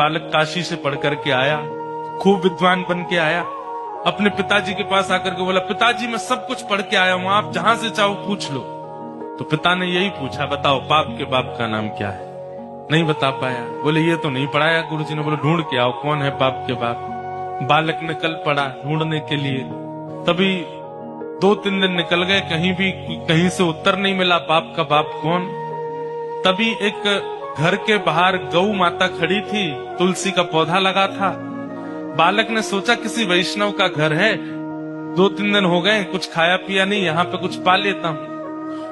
बालक काशी से पढ़ करके आया, खूब विद्वान बन के आया, अपने पिताजी के पास आकर के बोला, पिताजी मैं सब कुछ पढ़ के आया हूं, आप जहां से चाहो पूछ लो। तो पिता ने यही पूछा, बताओ पाप के बाप का नाम क्या है? नहीं बता पाया। बोले ये तो नहीं पढ़ाया गुरुजी ने। बोले ढूंढ के आओ कौन है पाप के बाप। बालक ने कल पढ़ा ढूंढने के लिए, तभी 2-3 दिन निकल गए, कहीं से उत्तर नहीं मिला पाप का बाप कौन। तभी एक घर के बाहर गौ माता खड़ी थी, तुलसी का पौधा लगा था। बालक ने सोचा किसी वैष्णव का घर है, 2-3 दिन हो गए कुछ खाया पिया नहीं, यहाँ पे कुछ पा लेता हूँ।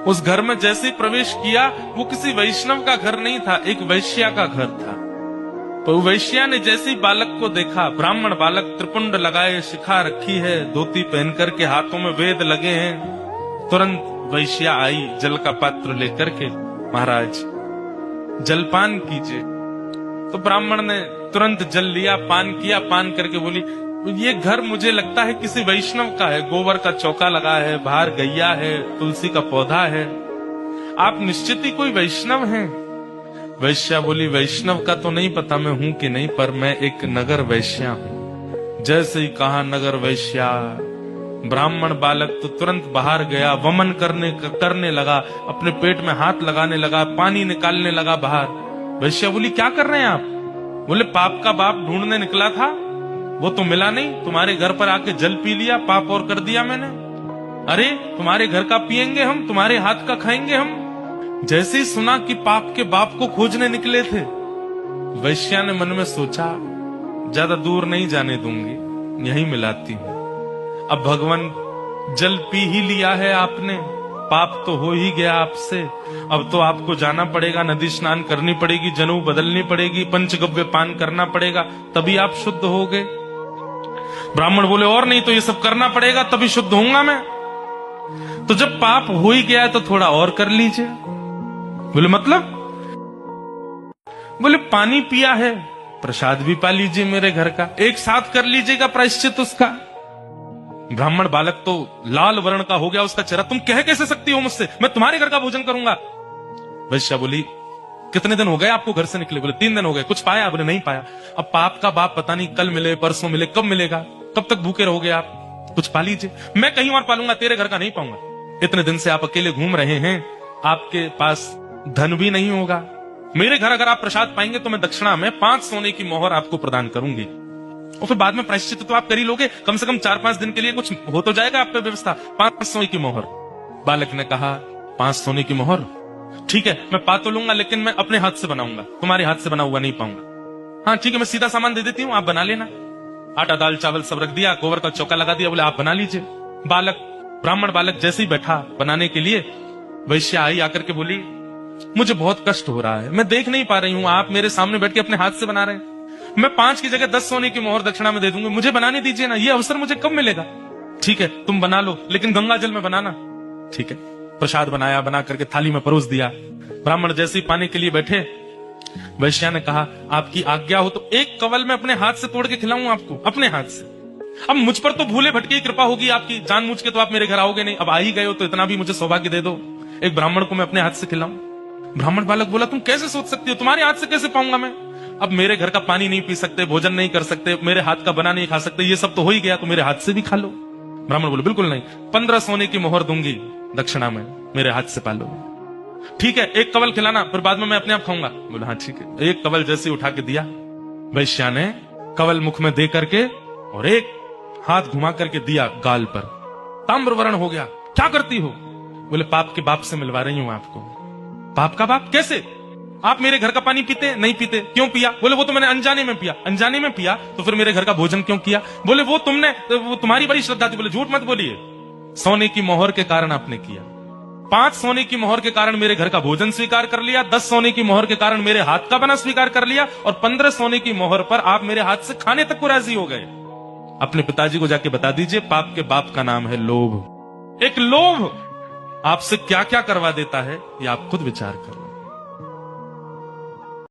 उस घर में जैसे ही प्रवेश किया, वो किसी वैष्णव का घर नहीं था, एक वैश्या का घर था। तो वैश्या ने जैसे ही बालक को देखा, ब्राह्मण बालक, त्रिपुंड लगाए, शिखा रखी है, धोती पहन करके, हाथों में वेद लगे हैं, तुरंत वैश्या आई जल का पात्र लेकर के, महाराज जलपान कीजिए। तो ब्राह्मण ने तुरंत जल लिया, पान किया, पान करके बोली, ये घर मुझे लगता है किसी वैष्णव का है, गोबर का चौका लगा है, बाहर गैया है, तुलसी का पौधा है, आप निश्चित ही कोई वैष्णव हैं। वैश्या बोली, वैष्णव का तो नहीं पता मैं हूं कि नहीं, पर मैं एक नगर वैश्या हूं। जैसे ही कहा नगर वैश्या, ब्राह्मण बालक तो तुरंत बाहर गया, वमन करने लगा, अपने पेट में हाथ लगाने लगा, पानी निकालने लगा बाहर। वैश्या बोली, क्या कर रहे हैं आप? बोले, पाप का बाप ढूंढने निकला था, वो तो मिला नहीं, तुम्हारे घर पर आके जल पी लिया, पाप और कर दिया मैंने। अरे तुम्हारे घर का पिएंगे हम, तुम्हारे हाथ का खाएंगे हम। जैसे ही सुना कि पाप के बाप को खोजने निकले थे, वैश्या ने मन में सोचा, ज्यादा दूर नहीं जाने दूंगी, यहीं मिलाती हूं। अब भगवान जल पी ही लिया है आपने, पाप तो हो ही गया आपसे, अब तो आपको जाना पड़ेगा, नदी स्नान करनी पड़ेगी, जनेऊ बदलनी पड़ेगी, पंचगव्य पान करना पड़ेगा, तभी आप शुद्ध हो गए। ब्राह्मण बोले, और नहीं तो ये सब करना पड़ेगा तभी शुद्ध होऊंगा मैं। तो जब पाप हो ही गया है तो थोड़ा और कर लीजिए। बोले मतलब? बोले पानी पिया है, प्रसाद भी पा लीजिए मेरे घर का, एक साथ कर लीजिएगा प्रायश्चित उसका। ब्राह्मण बालक तो लाल वर्ण का हो गया उसका चेहरा, तुम कह कैसे सकती हो मुझसे, मैं तुम्हारे घर का भोजन करूंगा। वैश्या बोली, कितने दिन हो गए आपको घर से निकले? बोले 3 दिन हो गए। कुछ पाया? बोले नहीं पाया। अब पाप का बाप पता नहीं कल मिले, परसों मिले, कब मिलेगा, कब तक भूखे रहोगे आप, कुछ पा लीजिए। मैं कहीं और पालूंगा, तेरे घर का नहीं पाऊंगा। इतने दिन से आप अकेले घूम रहे हैं, आपके पास धन भी नहीं होगा, मेरे घर अगर आप प्रसाद पाएंगे तो मैं दक्षिणा में 5 सोने की मोहर आपको प्रदान करूंगी, और फिर बाद में प्रायश्चित तो आप कर ही लोगे, कम से कम 4-5 दिन के लिए कुछ हो तो जाएगा आप पे व्यवस्था। 5 सोने की मोहर। बालक ने कहा, 5 सोने की मोहर, ठीक है मैं पा तो लूंगा, लेकिन मैं अपने हाथ से बनाऊंगा, तुम्हारे हाथ से बना हुआ नहीं पाऊंगा। हाँ ठीक है, मैं सीधा सामान दे देती हूँ, आप बना लेना। आटा दाल चावल सब रख दिया, गोबर का चौका लगा दिया, बोले आप बना लीजिए। ब्राह्मण बालक जैसे ही बैठा बनाने के लिए, वैश्या आई आकर के बोली, मुझे बहुत कष्ट हो रहा है, मैं देख नहीं पा रही हूँ, आप मेरे सामने बैठ के अपने हाथ से बना रहे हैं, मैं 5 की जगह 10 सोने की मोहर दक्षिणा में दे दूंगी, मुझे बनाने दीजिए ना, ये अवसर मुझे कब मिलेगा? ठीक है तुम बना लो, लेकिन गंगा जल में बनाना। ठीक है, प्रसाद बनाया, बना करके थाली में परोस दिया। ब्राह्मण जैसे ही पाने के लिए बैठे, वैश्या ने कहा, आपकी आज्ञा हो तो एक कवल में अपने हाथ से तोड़ के खिलाऊं आपको, अपने हाथ से। अब मुझ पर तो भूले भटके की कृपा होगी आपकी, जानबूझ के तो आप मेरे घर आओगे नहीं, अब आ ही गए हो तो इतना भी मुझे सौभाग्य दे दो, एक ब्राह्मण को मैं अपने हाथ से खिलाऊं। ब्राह्मण बालक बोला, तुम कैसे सोच सकती हो, तुम्हारे हाथ से कैसे पाऊंगा मैं? अब मेरे घर का पानी नहीं पी सकते, भोजन नहीं कर सकते, मेरे हाथ का बना नहीं खा सकते, ये सब तो हो ही गया, तो मेरे हाथ से भी खा लो। ब्राह्मण बोले, बिल्कुल नहीं, 15 सोने की मोहर दूंगी दक्षिणा में, मेरे हाथ से पालो। ठीक है, एक कवल खिलाना, फिर बाद में मैं अपने आप खाऊंगा। बोला हाँ ठीक है। एक कवल जैसे उठा के दिया, वैश्या ने कवल मुख में दे करके और एक हाथ घुमा करके दिया गाल पर, ताम्रवर्ण हो गया। क्या करती हो? बोले पाप के बाप से मिलवा रही हूं आपको। पाप का बाप कैसे? आप मेरे घर का पानी पीते नहीं पीते? क्यों पिया? बोले वो तो मैंने अनजाने में पिया। अनजाने में पिया तो फिर मेरे घर का भोजन क्यों किया? बोले वो तुम्हारी बड़ी श्रद्धा थी। बोले झूठ मत बोलिए, सोने की मोहर के कारण आपने किया। 5 सोने की मोहर के कारण मेरे घर का भोजन स्वीकार कर लिया, 10 सोने की मोहर के कारण मेरे हाथ का बना स्वीकार कर लिया, और 15 सोने की मोहर पर आप मेरे हाथ से खाने तक को राजी हो गए। अपने पिताजी को जाके बता दीजिए, पाप के बाप का नाम है लोभ। एक लोभ आपसे क्या क्या करवा देता है, ये आप खुद विचार करें।